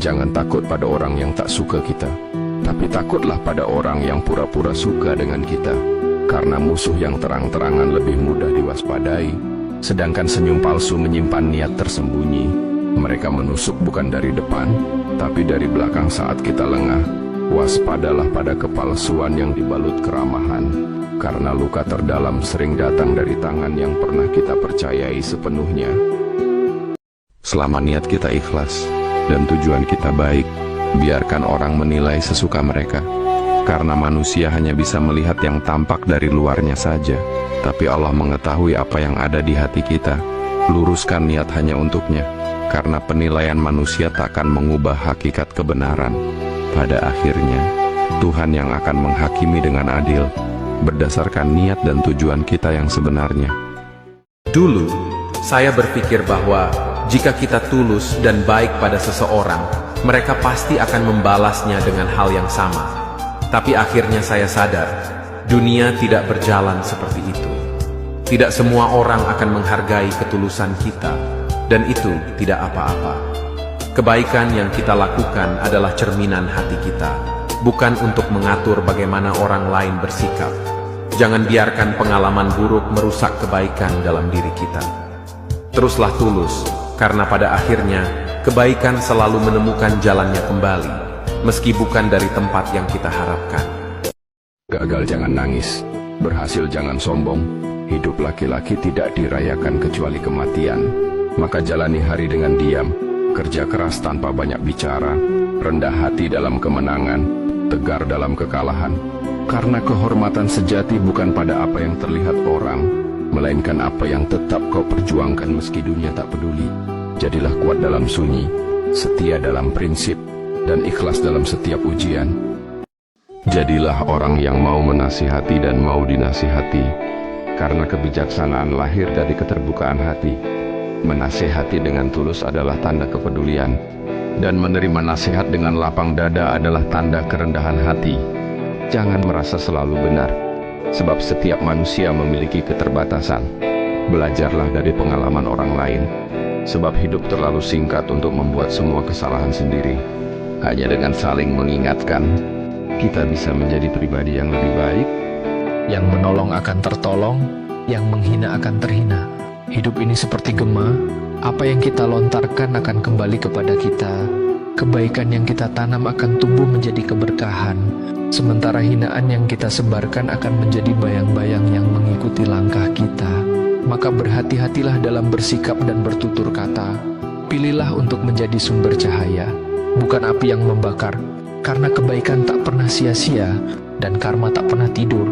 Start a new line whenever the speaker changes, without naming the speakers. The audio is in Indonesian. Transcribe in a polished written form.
Jangan takut pada orang yang tak suka kita, tapi takutlah pada orang yang pura-pura suka dengan kita. Karena musuh yang terang-terangan lebih mudah diwaspadai, sedangkan senyum palsu menyimpan niat tersembunyi. Mereka menusuk bukan dari depan, tapi dari belakang saat kita lengah. Waspadalah pada kepalsuan yang dibalut keramahan, karena luka terdalam sering datang dari tangan yang pernah kita percayai sepenuhnya. Selama niat kita ikhlas dan tujuan kita baik, biarkan orang menilai sesuka mereka. Karena manusia hanya bisa melihat yang tampak dari luarnya saja, tapi Allah mengetahui apa yang ada di hati kita. Luruskan niat hanya untuknya, karena penilaian manusia takkan mengubah hakikat kebenaran. Pada akhirnya, Tuhan yang akan menghakimi dengan adil, berdasarkan niat dan tujuan kita yang sebenarnya.
Dulu, saya berpikir bahwa jika kita tulus dan baik pada seseorang, mereka pasti akan membalasnya dengan hal yang sama. Tapi akhirnya saya sadar, dunia tidak berjalan seperti itu. Tidak semua orang akan menghargai ketulusan kita, dan itu tidak apa-apa. Kebaikan yang kita lakukan adalah cerminan hati kita, bukan untuk mengatur bagaimana orang lain bersikap. Jangan biarkan pengalaman buruk merusak kebaikan dalam diri kita. Teruslah tulus, karena pada akhirnya, kebaikan selalu menemukan jalannya kembali, meski bukan dari tempat yang kita harapkan.
Gagal jangan nangis, berhasil jangan sombong. Hidup laki-laki tidak dirayakan kecuali kematian. Maka jalani hari dengan diam, kerja keras tanpa banyak bicara, rendah hati dalam kemenangan, tegar dalam kekalahan. Karena kehormatan sejati bukan pada apa yang terlihat orang, melainkan apa yang tetap kau perjuangkan meski dunia tak peduli. Jadilah kuat dalam sunyi, setia dalam prinsip, dan ikhlas dalam setiap ujian. Jadilah orang yang mau menasihati dan mau dinasihati, karena kebijaksanaan lahir dari keterbukaan hati. Menasihati dengan tulus adalah tanda kepedulian, dan menerima nasihat dengan lapang dada adalah tanda kerendahan hati. Jangan merasa selalu benar, sebab setiap manusia memiliki keterbatasan. Belajarlah dari pengalaman orang lain, sebab hidup terlalu singkat untuk membuat semua kesalahan sendiri. Hanya dengan saling mengingatkan, kita bisa menjadi pribadi yang lebih baik.
Yang menolong akan tertolong, yang menghina akan terhina. Hidup ini seperti gema, apa yang kita lontarkan akan kembali kepada kita. Kebaikan yang kita tanam akan tumbuh menjadi keberkahan, sementara hinaan yang kita sebarkan akan menjadi bayang-bayang yang mengikuti langkah kita. Maka berhati-hatilah dalam bersikap dan bertutur kata. Pilihlah untuk menjadi sumber cahaya, bukan api yang membakar, karena kebaikan tak pernah sia-sia dan karma tak pernah tidur.